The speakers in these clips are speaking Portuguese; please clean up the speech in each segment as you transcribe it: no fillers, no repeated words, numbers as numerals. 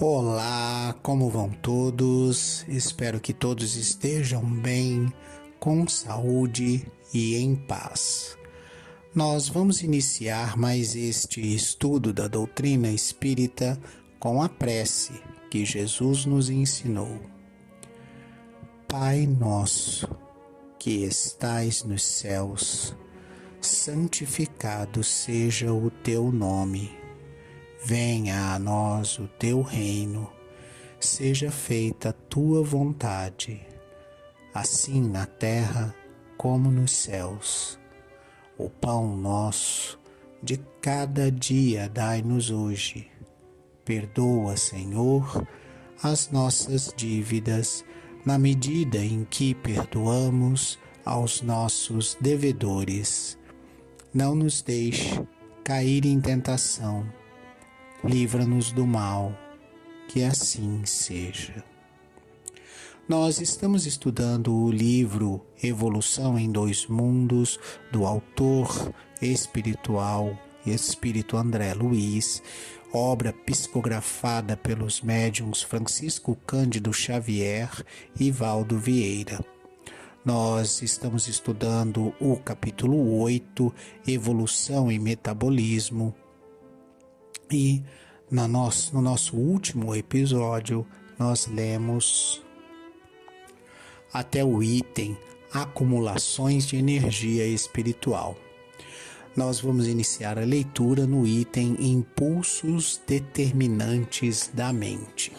Olá, como vão todos? Espero que todos estejam bem, com saúde e em paz. Nós vamos iniciar mais este estudo da doutrina espírita com a prece que Jesus nos ensinou. Pai nosso, que estais nos céus, santificado seja o teu nome. Venha a nós o teu reino, seja feita a tua vontade, assim na terra como nos céus. O pão nosso de cada dia dai-nos hoje. Perdoa, Senhor, as nossas dívidas, na medida em que perdoamos aos nossos devedores. Não nos deixe cair em tentação. Livra-nos do mal, que assim seja. Nós estamos estudando o livro Evolução em Dois Mundos, do autor espiritual Espírito André Luiz, obra psicografada pelos médiuns Francisco Cândido Xavier e Valdo Vieira. Nós estamos estudando o capítulo 8, Evolução e Metabolismo, e no nosso último episódio nós lemos até o item Acumulações de Energia Espiritual. Nós vamos iniciar a leitura no item Impulsos Determinantes da Mente.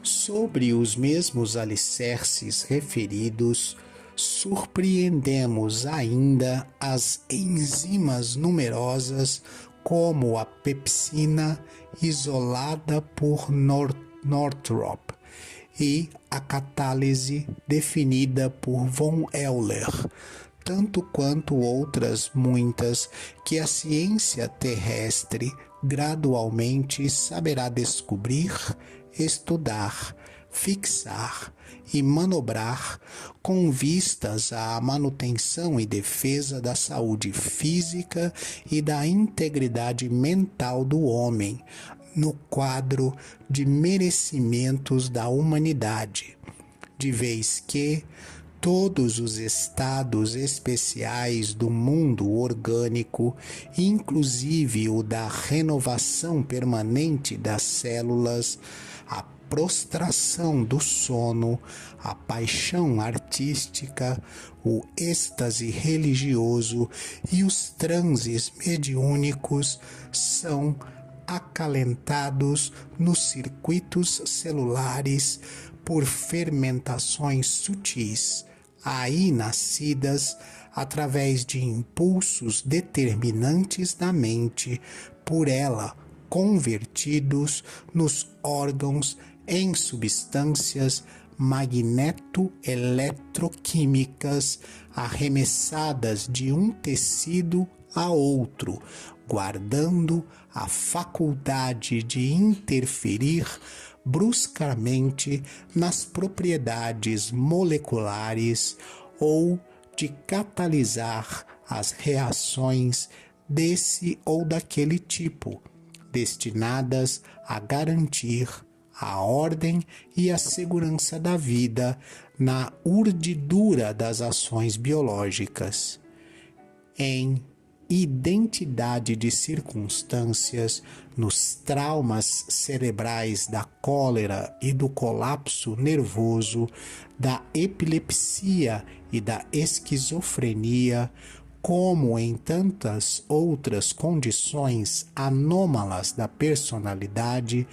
Sobre os mesmos alicerces referidos, surpreendemos ainda as enzimas numerosas como a pepsina isolada por Northrop e a catálise definida por von Euler, tanto quanto outras muitas que a ciência terrestre gradualmente saberá descobrir, estudar, fixar e manobrar com vistas à manutenção e defesa da saúde física e da integridade mental do homem no quadro de merecimentos da humanidade, de vez que todos os estados especiais do mundo orgânico, inclusive o da renovação permanente das células, a prostração do sono, a paixão artística, o êxtase religioso e os transes mediúnicos são acalentados nos circuitos celulares por fermentações sutis, aí nascidas através de impulsos determinantes da mente, por ela convertidos nos órgãos em substâncias magneto-eletroquímicas arremessadas de um tecido a outro, guardando a faculdade de interferir bruscamente nas propriedades moleculares ou de catalisar as reações desse ou daquele tipo, destinadas a garantir a ordem e a segurança da vida na urdidura das ações biológicas. Em identidade de circunstâncias, nos traumas cerebrais da cólera e do colapso nervoso, da epilepsia e da esquizofrenia, como em tantas outras condições anômalas da personalidade,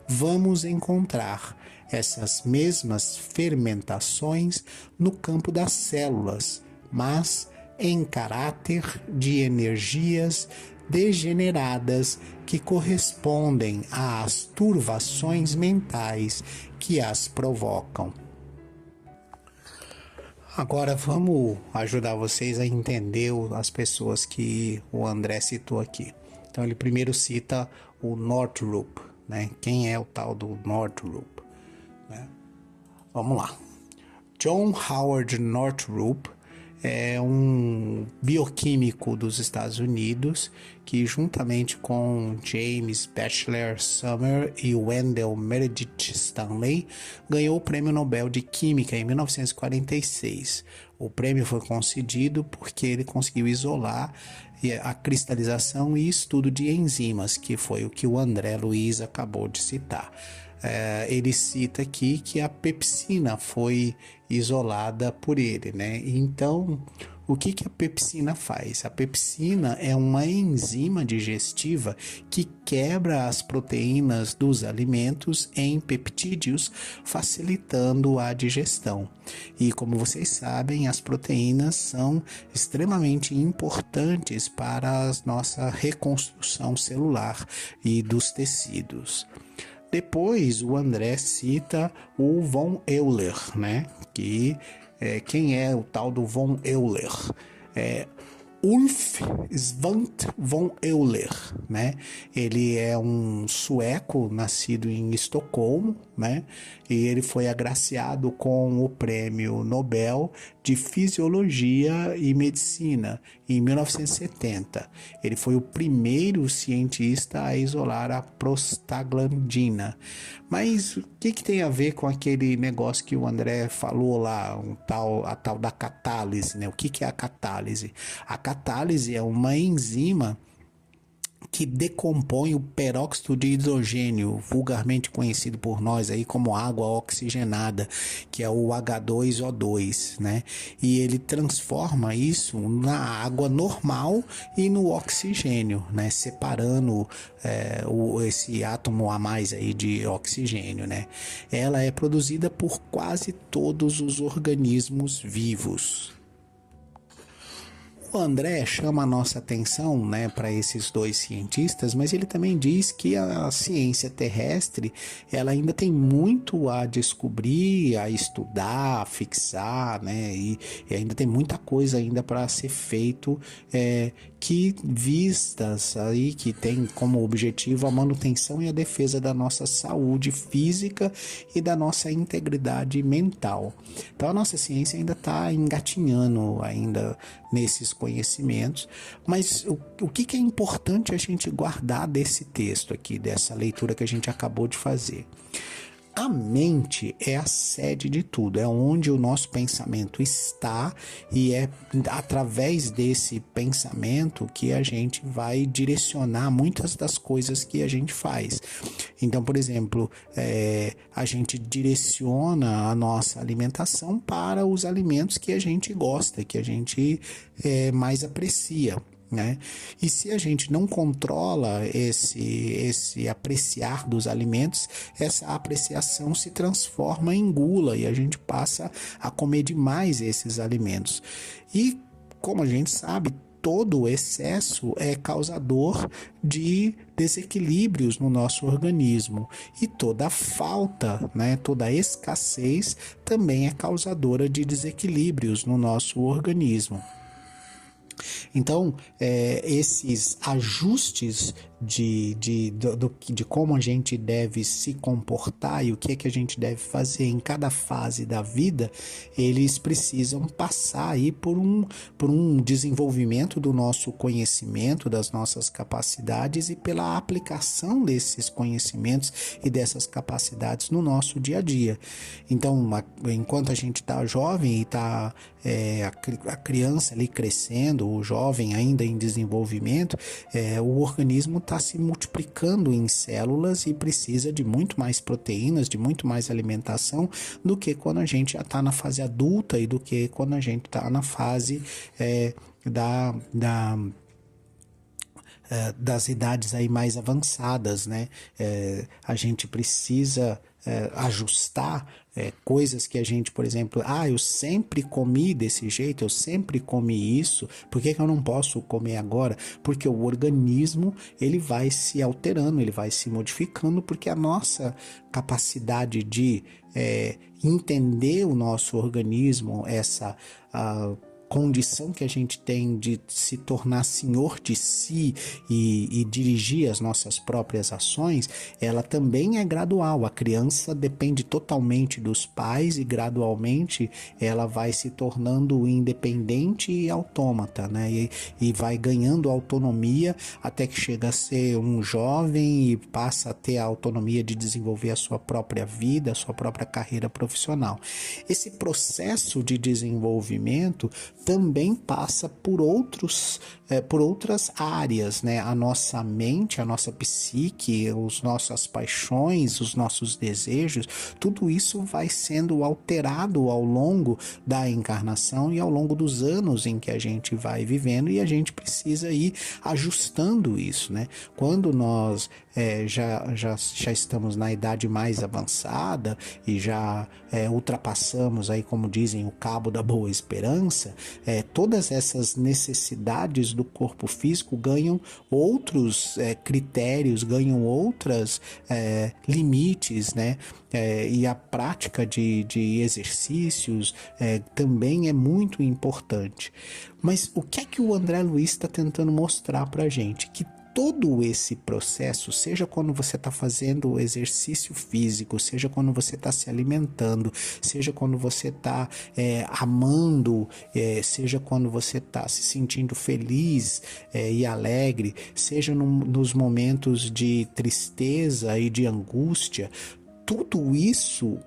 vamos encontrar essas mesmas fermentações no campo das células, mas em caráter de energias degeneradas que correspondem às turvações mentais que as provocam. Agora vamos ajudar vocês a entender as pessoas que o André citou aqui. Então ele primeiro cita o Northrop, né? Quem é o tal do Northrop, né? Vamos lá. John Howard Northrop é um bioquímico dos Estados Unidos que, juntamente com James Batchelor Summer e Wendell Meredith Stanley, ganhou o Prêmio Nobel de Química em 1946. O prêmio foi concedido porque ele conseguiu isolar a cristalização e estudo de enzimas, que foi o que o André Luiz acabou de citar. Ele cita aqui que a pepsina foi isolada por ele, né? Então, o que a pepsina faz? A pepsina é uma enzima digestiva que quebra as proteínas dos alimentos em peptídeos, facilitando a digestão. E como vocês sabem, as proteínas são extremamente importantes para a nossa reconstrução celular e dos tecidos. Depois, o André cita o von Euler, né? Quem é o tal do von Euler? Ulf Svante von Euler, né? Ele é um sueco nascido em Estocolmo, né? E ele foi agraciado com o Prêmio Nobel de Fisiologia e Medicina em 1970. Ele foi o primeiro cientista a isolar a prostaglandina. Mas o que tem a ver com aquele negócio que o André falou lá, a tal da catálise, né? O que é a catálise? A catálise é uma enzima que decompõe o peróxido de hidrogênio, vulgarmente conhecido por nós aí como água oxigenada, que é o H2O2, né? E ele transforma isso na água normal e no oxigênio, né? Separando esse átomo a mais aí de oxigênio, né? Ela é produzida por quase todos os organismos vivos. O André chama a nossa atenção, né, para esses dois cientistas, mas ele também diz que a ciência terrestre ela ainda tem muito a descobrir, a estudar, a fixar, né, e ainda tem muita coisa ainda para ser feito, que vistas aí que tem como objetivo a manutenção e a defesa da nossa saúde física e da nossa integridade mental. Então a nossa ciência ainda está engatinhando ainda nesses conhecimentos, mas o que é importante a gente guardar desse texto aqui, dessa leitura que a gente acabou de fazer? A mente é a sede de tudo, é onde o nosso pensamento está e é através desse pensamento que a gente vai direcionar muitas das coisas que a gente faz. Então, por exemplo, a gente direciona a nossa alimentação para os alimentos que a gente gosta, que a gente mais aprecia, né? E se a gente não controla esse apreciar dos alimentos, essa apreciação se transforma em gula e a gente passa a comer demais esses alimentos. E como a gente sabe, todo excesso é causador de desequilíbrios no nosso organismo e toda falta, né, toda escassez também é causadora de desequilíbrios no nosso organismo. Então, esses ajustes de como a gente deve se comportar e o que é que a gente deve fazer em cada fase da vida, eles precisam passar aí por um desenvolvimento do nosso conhecimento, das nossas capacidades e pela aplicação desses conhecimentos e dessas capacidades no nosso dia a dia. Então, enquanto a gente está jovem e está a criança ali crescendo, o jovem ainda em desenvolvimento, o organismo está se multiplicando em células e precisa de muito mais proteínas, de muito mais alimentação do que quando a gente já está na fase adulta e do que quando a gente está na fase das idades aí mais avançadas, né? A gente precisa ajustar coisas que a gente, por exemplo, eu sempre comi desse jeito, eu sempre comi isso, por que eu não posso comer agora? Porque o organismo ele vai se alterando, ele vai se modificando, porque a nossa capacidade de entender o nosso organismo, condição que a gente tem de se tornar senhor de si e dirigir as nossas próprias ações, ela também é gradual. A criança depende totalmente dos pais e gradualmente ela vai se tornando independente e autômata, né? E vai ganhando autonomia até que chega a ser um jovem e passa a ter a autonomia de desenvolver a sua própria vida, a sua própria carreira profissional. Esse processo de desenvolvimento também passa por outras áreas, né? A nossa mente, a nossa psique, as nossas paixões, os nossos desejos, tudo isso vai sendo alterado ao longo da encarnação e ao longo dos anos em que a gente vai vivendo, e a gente precisa ir ajustando isso, né? Quando nós já estamos na idade mais avançada e já ultrapassamos aí, como dizem, o cabo da boa esperança, todas essas necessidades do corpo físico ganham outros critérios, ganham outros limites, né? E a prática de exercícios também é muito importante. Mas o que é que o André Luiz está tentando mostrar para a gente? Que todo esse processo, seja quando você está fazendo exercício físico, seja quando você está se alimentando, seja quando você está amando, seja quando você está se sentindo feliz e alegre, seja nos momentos de tristeza e de angústia, tudo isso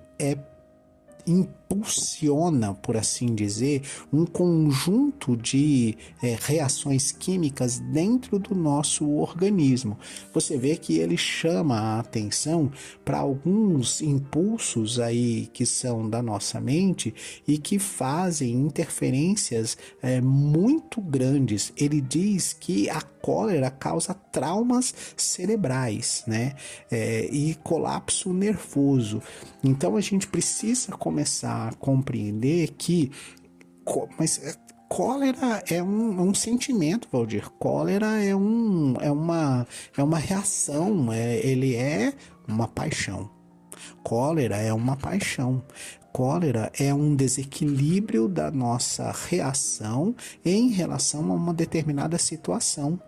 impulsiona, por assim dizer, um conjunto de reações químicas dentro do nosso organismo. Você vê que ele chama a atenção para alguns impulsos aí que são da nossa mente e que fazem interferências muito grandes. Ele diz que a cólera causa traumas cerebrais, né? E colapso nervoso. Então a gente precisa começar a compreender que cólera é um sentimento, Valdir. Cólera é uma reação, ele é uma paixão. Cólera é uma paixão. Cólera é um desequilíbrio da nossa reação em relação a uma determinada situação.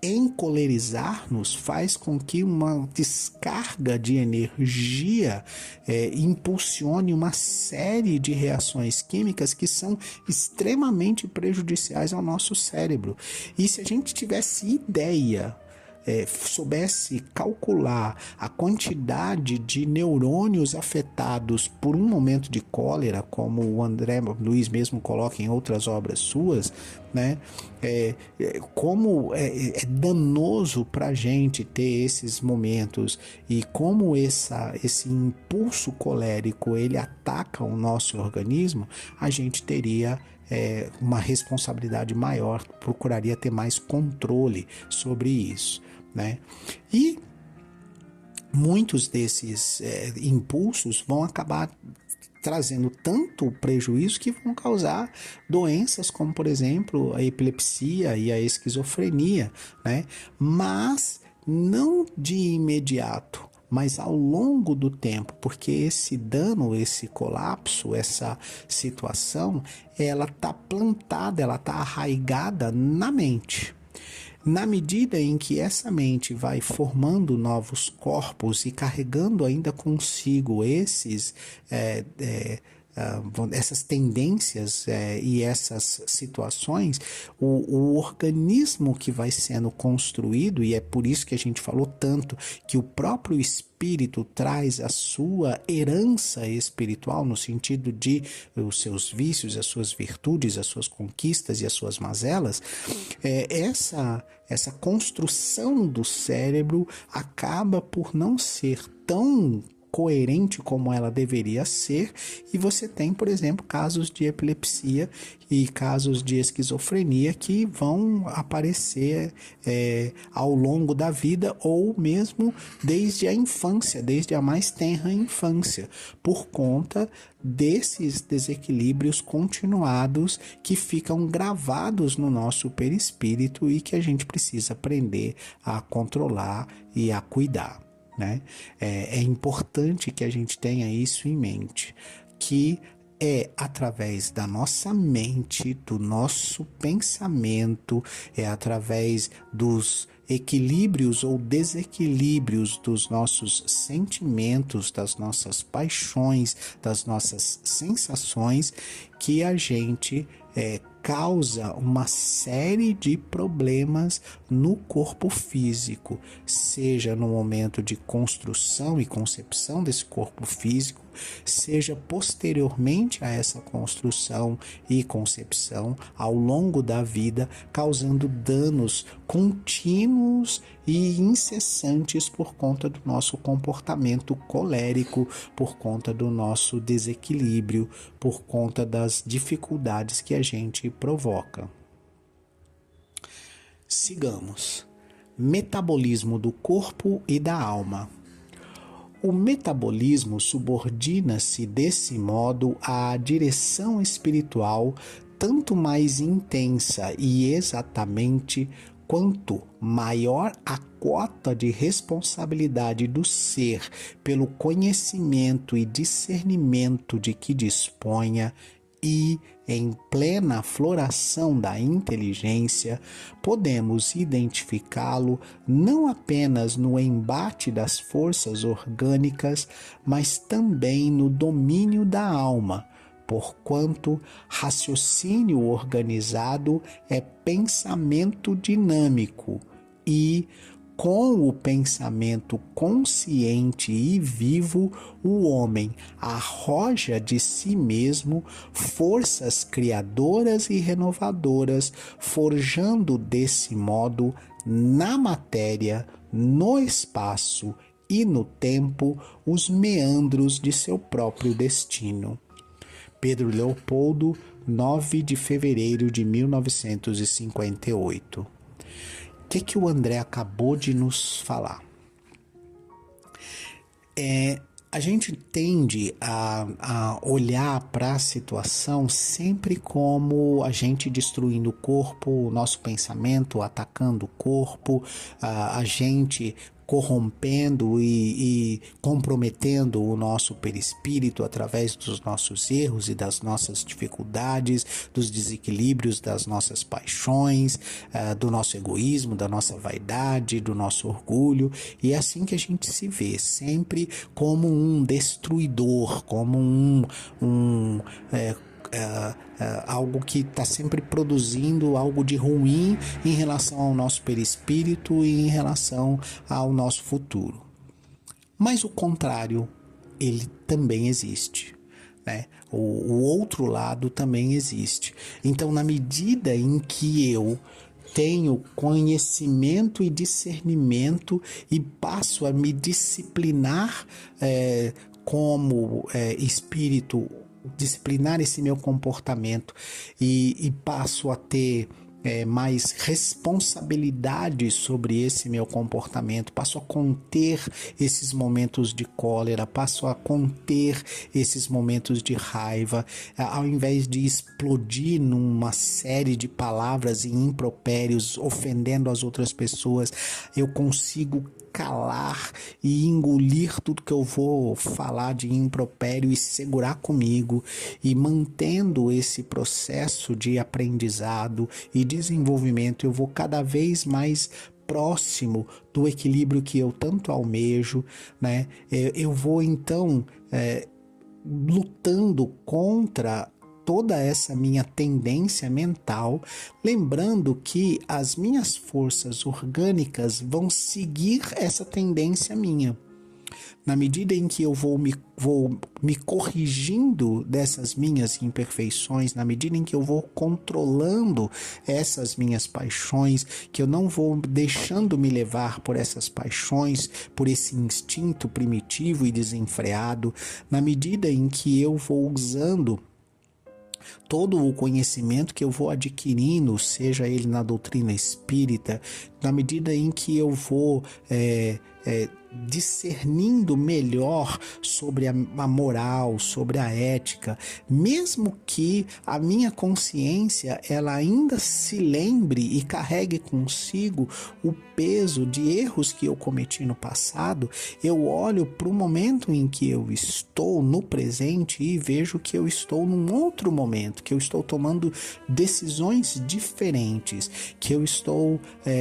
Encolerizar-nos faz com que uma descarga de energia impulsione uma série de reações químicas que são extremamente prejudiciais ao nosso cérebro. E se a gente tivesse ideia, soubesse calcular a quantidade de neurônios afetados por um momento de cólera, como o André Luiz mesmo coloca em outras obras suas, né? Como é danoso para a gente ter esses momentos e como esse impulso colérico ele ataca o nosso organismo, a gente teria uma responsabilidade maior, procuraria ter mais controle sobre isso, né? E muitos desses impulsos vão acabar trazendo tanto prejuízo que vão causar doenças como, por exemplo, a epilepsia e a esquizofrenia, né? Mas não de imediato, mas ao longo do tempo, porque esse dano, esse colapso, essa situação, ela está plantada, ela está arraigada na mente. Na medida em que essa mente vai formando novos corpos e carregando ainda consigo essas tendências e essas situações, o organismo que vai sendo construído, e é por isso que a gente falou tanto que o próprio espírito traz a sua herança espiritual, no sentido de os seus vícios, as suas virtudes, as suas conquistas e as suas mazelas, essa construção do cérebro acaba por não ser tão coerente como ela deveria ser, e você tem, por exemplo, casos de epilepsia e casos de esquizofrenia que vão aparecer ao longo da vida ou mesmo desde a infância, desde a mais tenra infância, por conta desses desequilíbrios continuados que ficam gravados no nosso perispírito e que a gente precisa aprender a controlar e a cuidar, né? É importante que a gente tenha isso em mente, que é através da nossa mente, do nosso pensamento, é através dos equilíbrios ou desequilíbrios dos nossos sentimentos, das nossas paixões, das nossas sensações, que a gente causa uma série de problemas no corpo físico, seja no momento de construção e concepção desse corpo físico, seja posteriormente a essa construção e concepção ao longo da vida, causando danos contínuos e incessantes por conta do nosso comportamento colérico, por conta do nosso desequilíbrio, por conta das dificuldades que a gente provoca. Sigamos. Metabolismo do corpo e da alma. O metabolismo subordina-se desse modo à direção espiritual tanto mais intensa e exatamente quanto maior a cota de responsabilidade do ser pelo conhecimento e discernimento de que disponha e, em plena floração da inteligência, podemos identificá-lo não apenas no embate das forças orgânicas, mas também no domínio da alma, porquanto raciocínio organizado é pensamento dinâmico e, com o pensamento consciente e vivo, o homem arroja de si mesmo forças criadoras e renovadoras, forjando desse modo na matéria, no espaço e no tempo os meandros de seu próprio destino. Pedro Leopoldo, 9 de fevereiro de 1958. O que o André acabou de nos falar? A gente tende a olhar para a situação sempre como a gente destruindo o corpo, o nosso pensamento atacando o corpo, a gente corrompendo e comprometendo o nosso perispírito através dos nossos erros e das nossas dificuldades, dos desequilíbrios das nossas paixões, do nosso egoísmo, da nossa vaidade, do nosso orgulho. E é assim que a gente se vê, sempre como um destruidor, como algo que está sempre produzindo algo de ruim em relação ao nosso perispírito e em relação ao nosso futuro. Mas o contrário, ele também existe, né? O outro lado também existe. Então, na medida em que eu tenho conhecimento e discernimento e passo a me disciplinar como espírito, disciplinar esse meu comportamento e passo a ter mais responsabilidade sobre esse meu comportamento, passo a conter esses momentos de cólera, passo a conter esses momentos de raiva, ao invés de explodir numa série de palavras e impropérios ofendendo as outras pessoas, eu consigo calar e engolir tudo que eu vou falar de impropério e segurar comigo, e mantendo esse processo de aprendizado e desenvolvimento, eu vou cada vez mais próximo do equilíbrio que eu tanto almejo, né? Eu vou então lutando contra toda essa minha tendência mental, lembrando que as minhas forças orgânicas vão seguir essa tendência minha. Na medida em que eu vou me corrigindo dessas minhas imperfeições, na medida em que eu vou controlando essas minhas paixões, que eu não vou deixando me levar por essas paixões, por esse instinto primitivo e desenfreado, na medida em que eu vou usando todo o conhecimento que eu vou adquirindo, seja ele na doutrina espírita, na medida em que eu vou discernindo melhor sobre a moral, sobre a ética, mesmo que a minha consciência ela ainda se lembre e carregue consigo o peso de erros que eu cometi no passado, eu olho para o momento em que eu estou no presente e vejo que eu estou num outro momento, que eu estou tomando decisões diferentes, que eu estou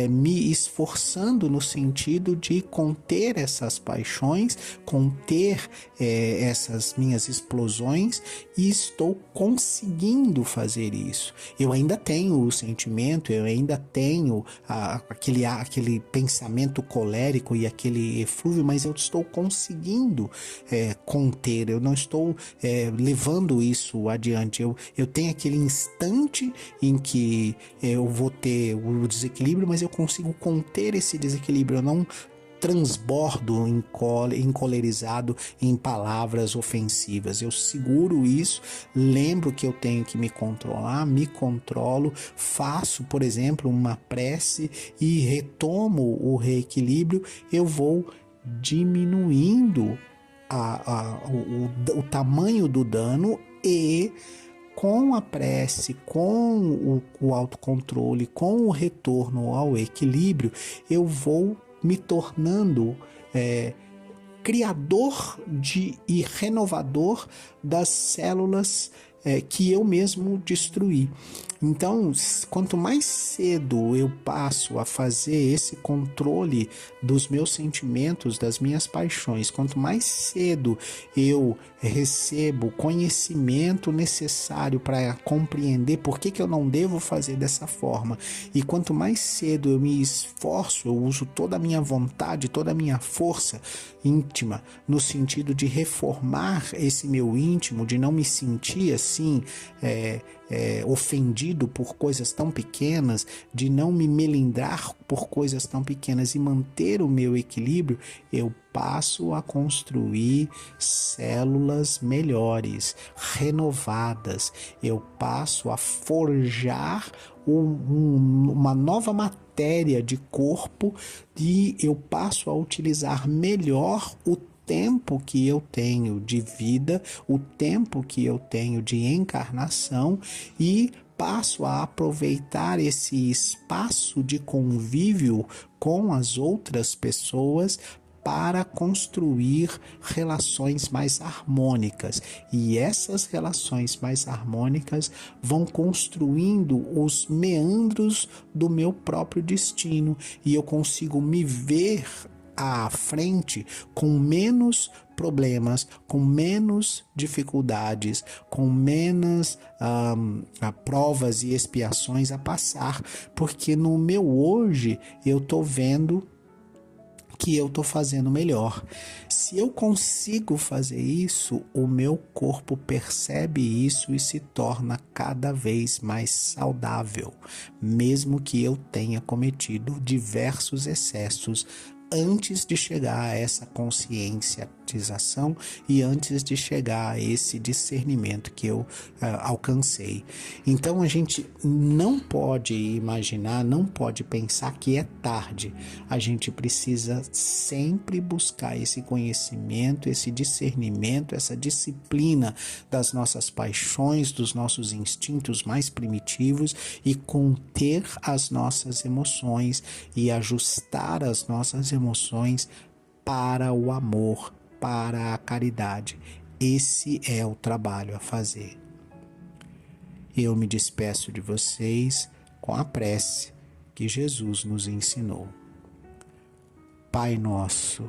me esforçando no sentido de conter essas paixões, conter essas minhas explosões, e estou conseguindo fazer isso. Eu ainda tenho o sentimento, eu ainda tenho aquele pensamento colérico e aquele eflúvio, mas eu estou conseguindo conter, eu não estou levando isso adiante. Eu tenho aquele instante em que eu vou ter o desequilíbrio, mas eu consigo conter esse desequilíbrio, eu não transbordo encolerizado em palavras ofensivas. Eu seguro isso, lembro que eu tenho que me controlar, me controlo, faço, por exemplo, uma prece e retomo o reequilíbrio, eu vou diminuindo o tamanho do dano e com a prece, com o autocontrole, com o retorno ao equilíbrio, eu vou me tornando criador e renovador das células que eu mesmo destruí. Então, quanto mais cedo eu passo a fazer esse controle dos meus sentimentos, das minhas paixões, quanto mais cedo eu recebo conhecimento necessário para compreender por que eu não devo fazer dessa forma, e quanto mais cedo eu me esforço, eu uso toda a minha vontade, toda a minha força íntima, no sentido de reformar esse meu íntimo, de não me sentir assim ofendido por coisas tão pequenas, de não me melindrar por coisas tão pequenas e manter o meu equilíbrio, eu passo a construir células melhores, renovadas. Eu passo a forjar uma nova matéria de corpo, e eu passo a utilizar melhor o tempo que eu tenho de vida, o tempo que eu tenho de encarnação, e passo a aproveitar esse espaço de convívio com as outras pessoas para construir relações mais harmônicas. E essas relações mais harmônicas vão construindo os meandros do meu próprio destino, e eu consigo me ver à frente com menos problemas, com menos dificuldades, com menos provas e expiações a passar, porque no meu hoje eu estou vendo que eu estou fazendo melhor. Se eu consigo fazer isso, o meu corpo percebe isso e se torna cada vez mais saudável, mesmo que eu tenha cometido diversos excessos antes de chegar a essa conscientização e antes de chegar a esse discernimento que eu alcancei. Então a gente não pode imaginar, não pode pensar que é tarde. A gente precisa sempre buscar esse conhecimento, esse discernimento, essa disciplina das nossas paixões, dos nossos instintos mais primitivos, e conter as nossas emoções e ajustar as nossas emoções para o amor, para a caridade. Esse é o trabalho a fazer. Eu me despeço de vocês com a prece que Jesus nos ensinou. Pai nosso,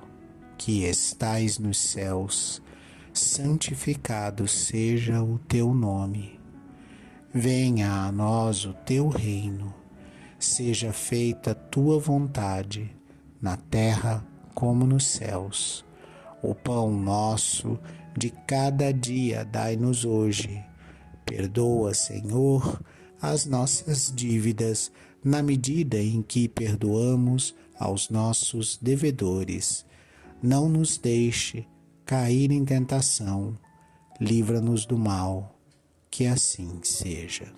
que estais nos céus, santificado seja o teu nome. Venha a nós o teu reino. Seja feita a tua vontade, na terra como nos céus. O pão nosso de cada dia dai-nos hoje. Perdoa, Senhor, as nossas dívidas, na medida em que perdoamos aos nossos devedores. Não nos deixe cair em tentação. Livra-nos do mal. Que assim seja.